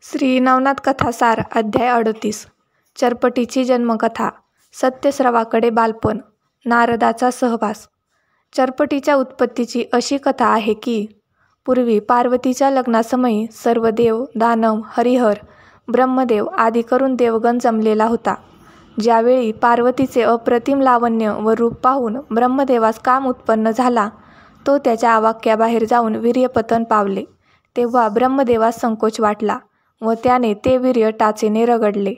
श्री नवनाथ कथासार अध्याय 38. चरपटीची जन्मकथा. सत्यस्रवाकडे बालपण. नारदाचा सहवास. चरपटीच्या उत्पत्तीची अशी कथा आहे की पूर्वी पार्वतीच्या लग्नासमयी सर्व देव, दानव, हरिहर, ब्रह्मदेव आदी करून देवगण जमलेला होता. ज्यावेळी पार्वतीचे अप्रतिम लावण्य व रूप पाहून ब्रह्मदेवास काम उत्पन्न झाला, तो त्याच्या आवाक्याबाहेर जाऊन वीर्यपतन पावले. तेव्हा ब्रह्मदेवास संकोच वाटला व त्याने ते वीर्य टाचेने रगडले.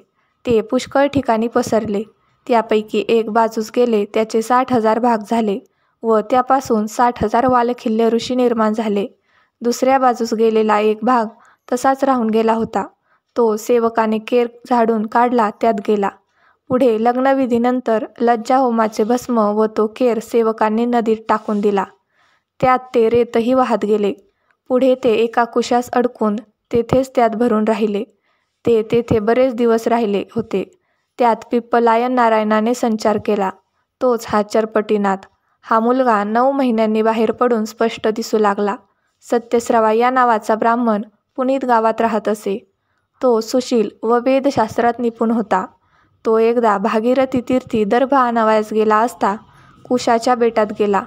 ते पुष्कळ ठिकाणी पसरले. त्यापैकी एक बाजूस गेले त्याचे 60,000 भाग झाले व त्यापासून 60,000 वालखिल्य ऋषी निर्माण झाले. दुसऱ्या बाजूस गेलेला एक भाग तसाच राहून गेला होता. तो सेवकाने केर झाडून काढला त्यात गेला. पुढे लग्नविधीनंतर लज्जा होमाचे भस्म व तो केर सेवकांनी नदीत टाकून दिला. त्यात ते रेतही वाहत गेले. पुढे ते एका कुशास अडकून तेथेच त्यात भरून राहिले. ते तेथे बरेच दिवस राहिले होते. त्यात पिप्पलायन नारायणाने संचार केला. तोच हा चरपटीनाथ. हा मुलगा 9 महिन्यांनी बाहेर पडून स्पष्ट दिसू लागला. सत्यस्रवा या नावाचा ब्राह्मण पुनीत गावात राहत असे. तो सुशील व वेदशास्त्रात निपुण होता. तो एकदा भागीरथी तीर्थी दर्भ आणावयास गेला असता कुशाच्या बेटात गेला.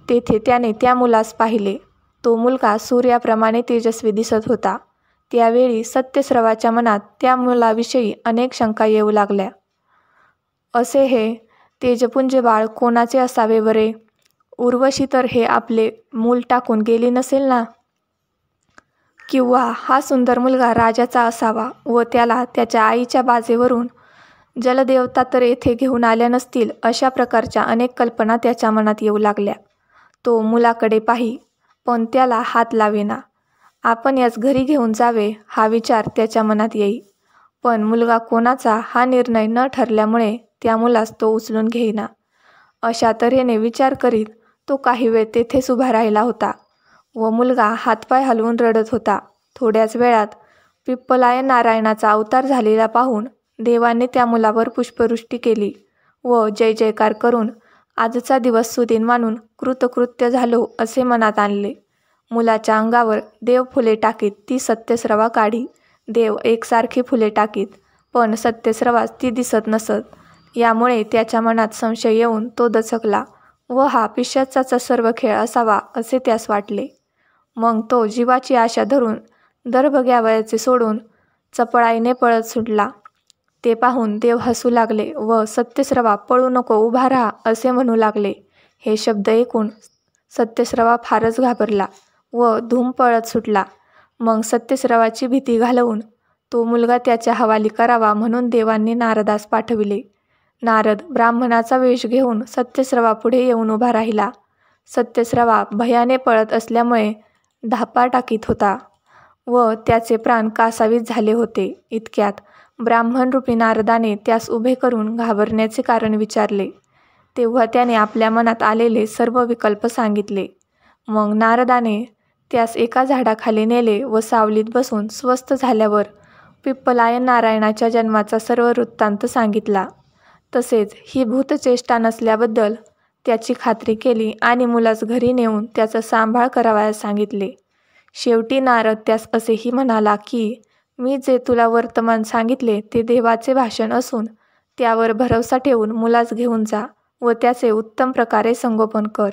तेथे त्याने त्या मुलास पाहिले. तो मुलगा सूर्याप्रमाणे तेजस्वी दिसत होता. त्यावेळी सत्यस्रवाच्या मनात त्या मुलाविषयी अनेक शंका येऊ लागल्या. असे हे तेजपुंज बाळ कोणाचे असावे बरे? उर्वशी तर हे आपले मूल टाकून गेली नसेल ना? किंवा हा सुंदर मुलगा राजाचा असावा व त्याला त्याच्या आईच्या बाजेवरून जलदेवता तर येथे घेऊन आल्या नसतील, अशा प्रकारच्या अनेक कल्पना त्याच्या मनात येऊ लागल्या. तो मुलाकडे पाही, पण त्याला हात लावेना. आपण याच घरी घेऊन जावे हा विचार त्याच्या मनात येई. पण मुलगा कोणाचा हा निर्णय न ठरल्यामुळे त्या मुलास तो उचलून घेईना. अशा तऱ्हेने विचार करीत तो काही वेळ तेथेच उभा राहिला होता व मुलगा हातपाय हलवून रडत होता. थोड्याच वेळात पिप्पलायन नारायणाचा अवतार झालेला पाहून देवाने त्या मुलावर पुष्पवृष्टी केली व जय जयकार करून आजचा दिवस सुदिन मानून कृतकृत्य झालो असे मनात आणले. मुलाच्या अंगावर देव फुले टाकीत ती सत्यस्रवा काढी. देव एकसारखी फुले टाकीत, पण सत्यस्रवास ती दिसत नसत. यामुळे त्याच्या मनात संशय येऊन तो दचकला व हा पिशाचाचा सर्व खेळ असावा असे त्यास वाटले. मग तो जीवाची आशा धरून दर्भ घ्यावयाचे सोडून चपळाईने पळत सुटला. ते पाहून देव हसू लागले व सत्यस्रवा पळू नको, उभा राहा असे म्हणू लागले. हे शब्द ऐकून सत्यस्रवा फारच घाबरला व धूम पळत सुटला. मग सत्यस्रवाची भीती घालवून तो मुलगा त्याच्या हवाली करावा म्हणून देवांनी नारदास पाठविले. नारद ब्राह्मणाचा वेश घेऊन सत्यस्रवा पुढे येऊन उभा राहिला. सत्यस्रवा भयाने पळत असल्यामुळे धापा टाकीत होता व त्याचे प्राण कासावीस झाले होते. इतक्यात ब्राह्मणरूपी नारदाने त्यास उभे करून घाबरण्याचे कारण विचारले. तेव्हा त्याने आपल्या मनात आलेले सर्व विकल्प सांगितले. मग नारदाने त्यास एका झाडाखाली नेले व सावलीत बसून स्वस्थ झाल्यावर पिप्पलायन नारायणाच्या जन्माचा सर्व वृत्तांत सांगितला. तसेच ही भूतचेष्टा नसल्याबद्दल त्याची खात्री केली आणि मुलास घरी नेऊन त्याचा सांभाळ करावयास सांगितले. शेवटी नारद त्यास असेही म्हणाला की मी जे तुला वर्तमान सांगितले ते देवाचे भाषण असून त्यावर भरवसा ठेवून मुलास घेऊन जा व त्याचे उत्तम प्रकारे संगोपन कर.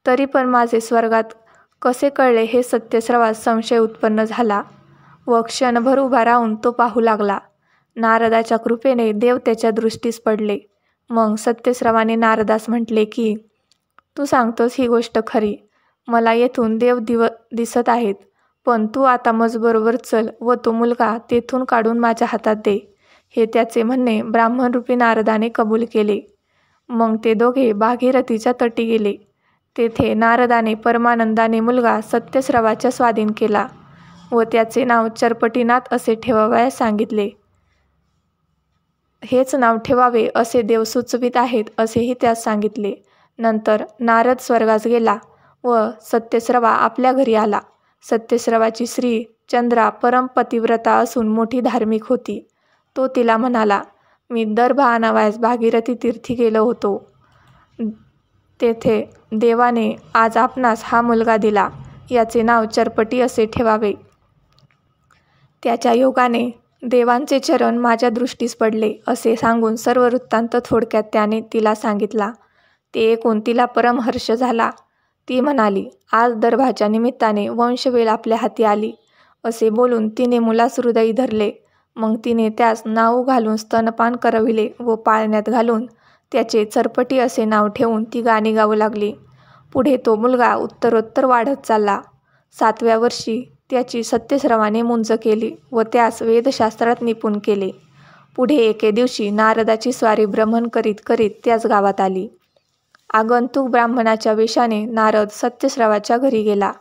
तरी पण माझे स्वर्गात कसे कळले हे सत्यस्रवास संशय उत्पन्न झाला व क्षणभर उभा राहून तो पाहू लागला. नारदाच्या कृपेने देव त्याच्या दृष्टीस पडले. मग सत्यस्रवाने नारदास म्हटले की तू सांगतोस ही गोष्ट खरी. मला येथून देव दिसत आहेत, पण तू आता मजबरोबर चल व तो मुलगा तेथून काढून माझ्या हातात दे. हे त्याचे म्हणणे ब्राह्मणरूपी नारदाने कबूल केले. मग ते दोघे भागीरथीच्या तटी गेले. तेथे नारदाने परमानंदाने मुलगा सत्यस्रवाच्या स्वाधीन केला व त्याचे नाव चरपटीनाथ असे ठेवावयास सांगितले. हेच नाव ठेवावे असे देव सुचवित आहेत असेही त्यास सांगितले. नंतर नारद स्वर्गास गेला व सत्यस्रवा आपल्या घरी आला. सत्यस्रवाची स्त्री चंद्रा परम पतिव्रता असून मोठी धार्मिक होती. तो तिला म्हणाला, मी दर्भ आणावयास भागीरथी तीर्थी गेलो होतो. तेथे देवाने आज आपणास हा मुलगा दिला. याचे नाव चरपटी असे ठेवावे. त्याच्या योगाने देवांचे चरण माझ्या दृष्टीस पडले असे सांगून सर्व वृत्तांत थोडक्यात त्याने तिला सांगितला. ते ऐकून तिला परमहर्ष झाला. ती म्हणाली, आज दर्भाच्या निमित्ताने वंशवेल आपल्या हाती आली असे बोलून तिने मुलास हृदयी धरले. मग तिने त्यास नाऊ घालून स्तनपान करविले व पाळण्यात घालून त्याचे चरपटी असे नाव ठेवून ती गाणी गाऊ लागली. पुढे तो मुलगा उत्तरोत्तर वाढत चालला. 7व्या वर्षी त्याची सत्यस्रवाने मुंज केली व त्यास वेदशास्त्रात निपुण केले. पुढे एके दिवशी नारदाची स्वारी भ्रमण करीत करीत त्याच गावात आली. आगंतुक ब्राह्मणाच्या वेशाने नारद सत्यस्रवाच्या घरी गेला.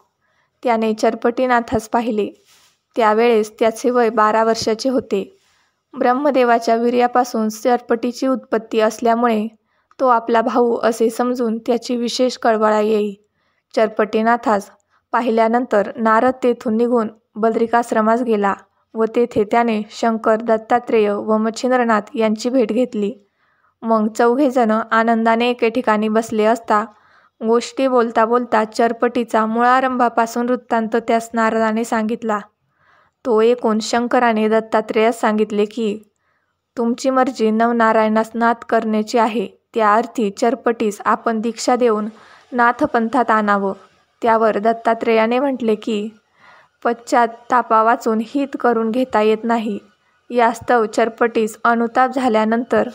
त्याने चरपटीनाथास पाहिले. त्यावेळेस त्याचे वय 12 वर्षाचे होते. ब्रह्मदेवाच्या वीर्यापासून चरपटीची उत्पत्ती असल्यामुळे तो आपला भाऊ असे समजून त्याची विशेष कळवळा येई. चरपटीनाथास पाहिल्यानंतर नारद तेथून निघून बद्रिकाश्रमास गेला व तेथे त्याने शंकर, दत्तात्रेय व मच्छिंद्रनाथ यांची भेट घेतली. मग 4घे जण आनंदाने एके ठिकाणी बसले असता गोष्टी बोलता बोलता चरपटीचा मुळारंभापासून वृत्तांत त्यास नारदाने सांगितला. तो ऐकून शंकराने दत्तात्रेयास सांगितले की तुमची मर्जी नवनारायणास नाथ करण्याची आहे. त्या अर्थी चरपटीस आपण दीक्षा देऊन नाथपंथात आणावं. त्यावर दत्तात्रेयाने म्हटले की पश्चात्तापा वाचून हित करून घेता येत नाही. यास्तव चरपटीस अनुताप झाल्यानंतर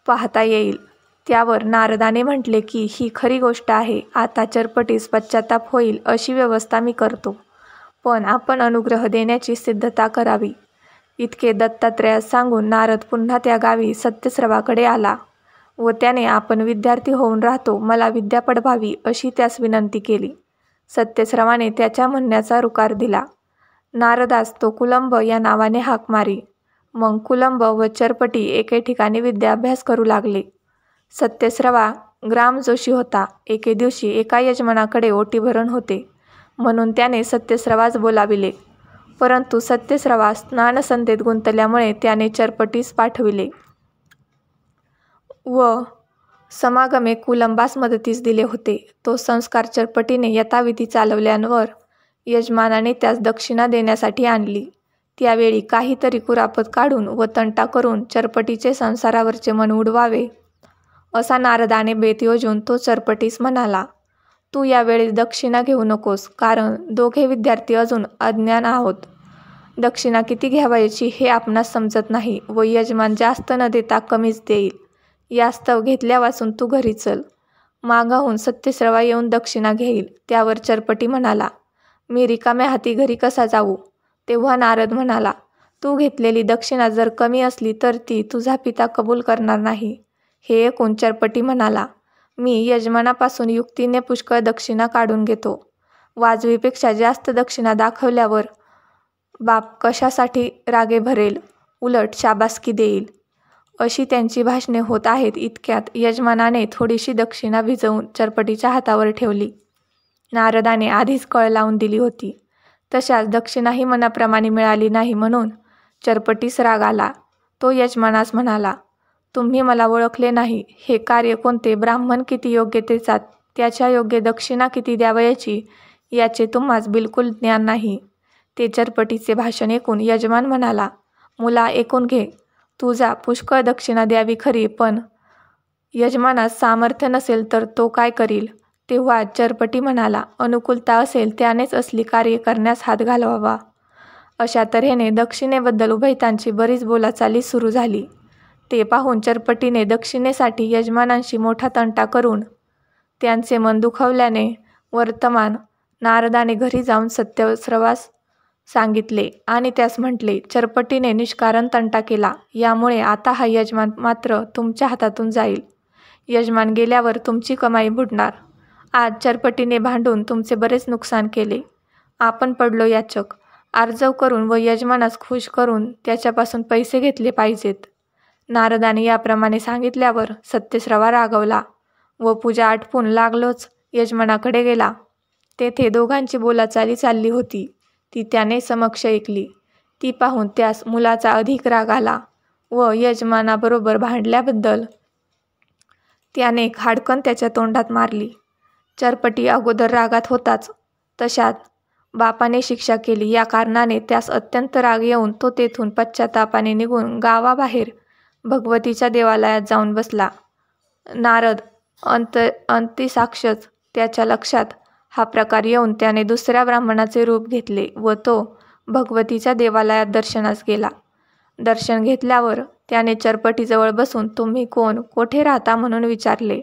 पाहता येईल. त्यावर नारदाने म्हटले की ही खरी गोष्ट आहे. आता चरपटीस पश्चात्ताप होईल अशी व्यवस्था मी करतो, पण आपण अनुग्रह देण्याची सिद्धता करावी. इतके दत्तात्रेयास सांगून नारद पुन्हा त्या गावी सत्यस्रवाकडे आला व त्याने आपण विद्यार्थी होऊन राहतो, मला विद्या पडवावी अशी त्यास विनंती केली. सत्यस्रवाने त्याच्या म्हणण्याचा रुकार दिला. नारदास तो कुलंब या नावाने हाक मारी. मग कुलंब व चरपटी एके ठिकाणी विद्याभ्यास करू लागले. सत्यस्रवा ग्रामजोशी होता. एके दिवशी एका यजमानाकडे ओटीभरण होते म्हणून त्याने सत्यस्रवास बोलाविले. परंतु सत्यस्रवा स्नानसंध्येत गुंतल्यामुळे त्याने चरपटीस पाठविले व समागमे कुलंबास मदतीस दिले होते. तो संस्कार चरपटीने यथाविधी चालवल्यावर यजमानाने त्यास दक्षिणा देण्यासाठी आणली. त्यावेळी काहीतरी कुरापत काढून व तंटा करून चरपटीचे संसारावरचे मन उडवावे असा नारदाने बेत योजून तो चरपटीस म्हणाला, तू यावेळी दक्षिणा घेऊ नकोस, कारण 2घे विद्यार्थी अजून अज्ञान आहोत. दक्षिणा किती घ्यावयाची हे आपणास समजत नाही व यजमान जास्त न देता कमीच देईल. यास्तव घेतल्यापासून तू घरी चल. मागाहून सत्यस्रवा येऊन दक्षिणा घेईल. त्यावर चरपटी म्हणाला, मी रिकाम्या हाती घरी कसा जाऊ. तेव्हा नारद म्हणाला, तू घेतलेली दक्षिणा जर कमी असली तर ती तुझा पिता कबूल करणार नाही. हे ऐकून चरपटी म्हणाला, मी यजमानापासून युक्तीने पुष्कळ दक्षिणा काढून घेतो. वाजवीपेक्षा जास्त दक्षिणा दाखवल्यावर बाप कशासाठी रागे भरेल, उलट शाबासकी देईल. अशी त्यांची भाषणे होत आहेत. इतक्यात यजमानाने थोडीशी दक्षिणा भिजवून चरपटीच्या हातावर ठेवली. नारदाने आधीच कळ लावून दिली होती. तशाच दक्षिणाही मनाप्रमाणे मिळाली नाही म्हणून चरपटीस राग आला. तो यजमानास म्हणाला, तुम्ही मला ओळखले नाही. हे कार्य कोणते, ब्राह्मण किती योग्यतेचा, त्याच्या योग्य दक्षिणा किती द्यावयाची याचे तुम्हास बिलकुल ज्ञान नाही. ते चरपटीचे भाषण ऐकून यजमान म्हणाला, मुला ऐकून घे. तू जा, पुष्कळ दक्षिणा द्यावी खरी, पण यजमानास सामर्थ्य नसेल तर तो काय करील. तेव्हा चरपटी म्हणाला, अनुकूलता असेल त्यानेच असली कार्य करण्यास हात घालवावा. अशा तऱ्हेने दक्षिणेबद्दल उभयतांची बरीच बोलाचाली सुरू झाली. ते पाहून चरपटीने दक्षिणेसाठी यजमानांशी मोठा तंटा करून त्यांचे मन दुखावल्याने वर्तमान नारदाने घरी जाऊन सत्यस्रवास सांगितले आणि त्यास म्हटले, चरपटीने निष्कारण तंटा केला, यामुळे आता हा यजमान मात्र तुमच्या हातातून जाईल. यजमान गेल्यावर तुमची कमाई बुडणार. आज चरपटीने भांडून तुमचे बरेच नुकसान केले. आपण पडलो याचक. आर्जव करून व यजमानास खुश करून त्याच्यापासून पैसे घेतले पाहिजेत. नारदाने याप्रमाणे सांगितल्यावर सत्यस्रवा रागवला व पूजा आटपून लागलोच यजमानाकडे गेला. तेथे दोघांची बोलाचाली चालली होती. ती त्याने समक्ष ऐकली. ती पाहून त्यास मुलाचा अधिक राग आला व यजमानाबरोबर भांडल्याबद्दल त्याने खाडकन त्याच्या तोंडात मारली. चरपटी अगोदर रागात होताच, तशात बापाने शिक्षा केली या कारणाने त्यास अत्यंत राग येऊन तो तेथून पश्चातापाने निघून गावाबाहेर भगवतीच्या देवालयात जाऊन बसला. नारद अंतिसाक्षच त्याच्या लक्षात हा प्रकार येऊन त्याने दुसऱ्या ब्राह्मणाचे रूप घेतले व तो भगवतीच्या देवालयात दर्शनास गेला. दर्शन घेतल्यावर त्याने चरपटीजवळ बसून तुम्ही कोण, कोठे राहता म्हणून विचारले.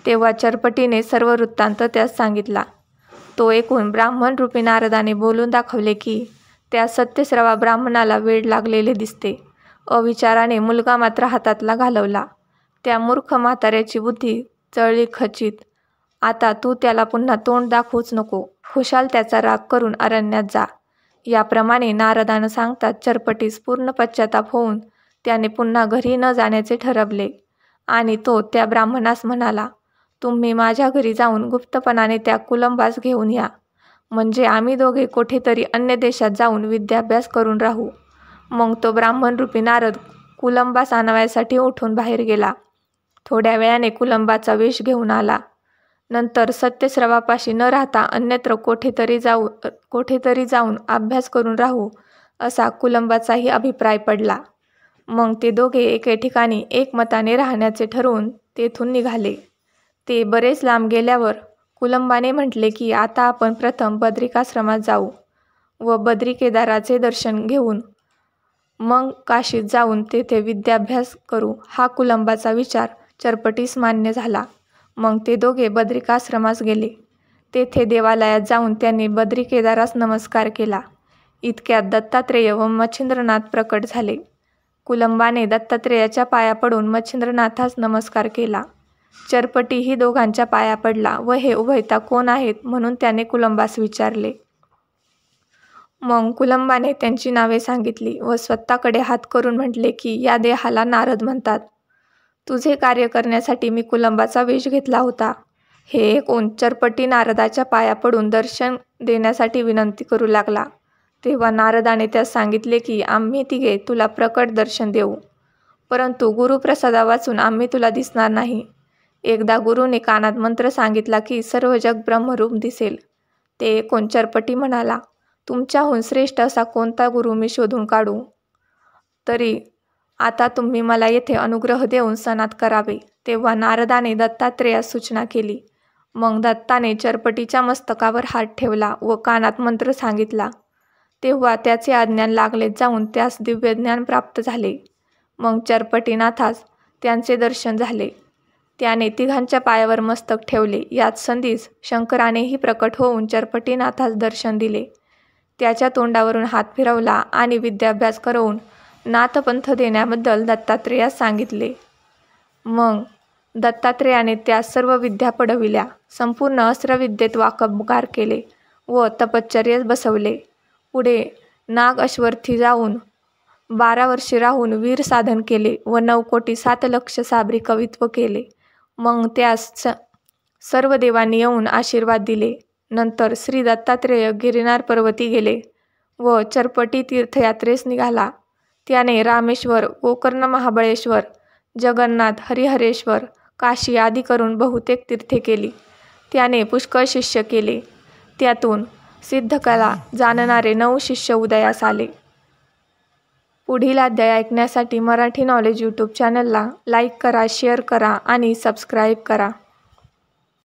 तेव्हा चरपटीने सर्व वृत्तांत त्यास सांगितला. तो ऐकून ब्राह्मण रूपी नारदाने बोलून दाखवले की त्या सत्यस्रवा ब्राह्मणाला वेड लागलेले दिसते. अविचाराने मुलगा मात्र हातातला घालवला. त्या मूर्ख म्हाताऱ्याची बुद्धी चळली खचित. आता तू त्याला पुन्हा तोंड दाखवूच नको, खुशाल त्याचा राग करून अरण्यात जा. याप्रमाणे नारदानं सांगताच चरपटीस पूर्ण पश्चाताप होऊन त्याने पुन्हा घरी न जाण्याचे ठरवले आणि तो त्या ब्राह्मणास म्हणाला, तुम्ही माझ्या घरी जाऊन गुप्तपणाने त्या कुलंबास घेऊन या, म्हणजे आम्ही दोघे कोठेतरी अन्य देशात जाऊन विद्याभ्यास करून राहू. मग तो ब्राह्मण रूपी नारद कुलंबास आणण्यासाठी उठून बाहेर गेला. थोड्या वेळाने कुलंबाचा वेश घेऊन आला. नंतर सत्यस्रवापाशी न राहता अन्यत्र कोठेतरी जाऊन अभ्यास करून राहू असा कुलंबाचाही अभिप्राय पडला. मग ते दोघे एके ठिकाणी एकमताने राहण्याचे ठरवून तेथून निघाले. ते बरेच लांब गेल्यावर कुलंबाने म्हटले की आता आपण प्रथम बद्रिकाश्रमात जाऊ व बद्रिकेदाराचे दर्शन घेऊन मग काशीत जाऊन तेथे विद्याभ्यास करू. हा कुलंबाचा विचार चरपटीस मान्य झाला. मग ते दोघे बद्रिकाश्रमास गेले. तेथे देवालयात जाऊन त्यांनी बद्रिकेदारास नमस्कार केला. इतक्यात दत्तात्रेय व मच्छिंद्रनाथ प्रकट झाले. कुलंबाने दत्तात्रेयाच्या पाया पडून मच्छिंद्रनाथास नमस्कार केला. चरपटीही दोघांच्या पाया पडला व हे उभयता कोण आहेत म्हणून त्याने कुलंबास विचारले. मग कुलंबाने त्यांची नावे सांगितली व स्वतःकडे हात करून म्हटले की या देहाला नारद म्हणतात. तुझे कार्य करण्यासाठी मी कुलंबाचा वेश घेतला होता. हे ऐकून चरपटी नारदाच्या पाया पडून दर्शन देण्यासाठी विनंती करू लागला. तेव्हा नारदाने त्यास सांगितले की आम्ही तिघे तुला प्रकट दर्शन देऊ, परंतु गुरुप्रसादा वाचून आम्ही तुला दिसणार नाही. एकदा गुरुने कानात मंत्र सांगितला की सर्व जग ब्रह्मरूप दिसेल. ते ऐकून चरपटी म्हणाला, तुमच्याहून श्रेष्ठ असा कोणता गुरु मी शोधून काढू. तरी आता तुम्ही मला येथे अनुग्रह देऊन सनात करावे. तेव्हा नारदाने दत्तात्रेयास सूचना केली. मग दत्ताने चरपटीच्या मस्तकावर हात ठेवला व कानात मंत्र सांगितला. तेव्हा त्याचे अज्ञान लागले जाऊन त्यास दिव्य ज्ञान प्राप्त झाले. मग चरपटीनाथास त्यांचे दर्शन झाले. त्याने तिघांच्या पायावर मस्तक ठेवले. याच संधीस शंकरानेही प्रकट होऊन चरपटीनाथास दर्शन दिले. त्याच्या तोंडावरून हात फिरवला आणि विद्याभ्यास करवून नाथपंथ देण्याबद्दल दत्तात्रेयास सांगितले. मग दत्तात्रेयाने त्यास सर्व विद्या पडविल्या. संपूर्ण अस्त्रविद्येत वाकबगार केले व तपश्चर्येस बसवले. पुढे नाग अश्वर्थी जाऊन 12 वर्षे राहून वीर साधन केले व 9,07,00,000 साबरी कवित्व केले. मग त्यास सर्व देवांनी येऊन आशीर्वाद दिले. नंतर श्री दत्तात्रेय गिरिनार पर्वती गेले व चरपटी तीर्थयात्रेस निघाला. त्याने रामेश्वर, गोकर्ण, महाबळेश्वर, जगन्नाथ, हरिहरेश्वर, काशी आदी करून बहुतेक तीर्थे केली. त्याने पुष्कळ शिष्य केले. त्यातून सिद्धकला जाणणारे 9 शिष्य उदयास आले. पुढील अध्याय ऐकण्यासाठी मराठी नॉलेज यूट्यूब चॅनलला लाईक करा, शेअर करा आणि सबस्क्राईब करा.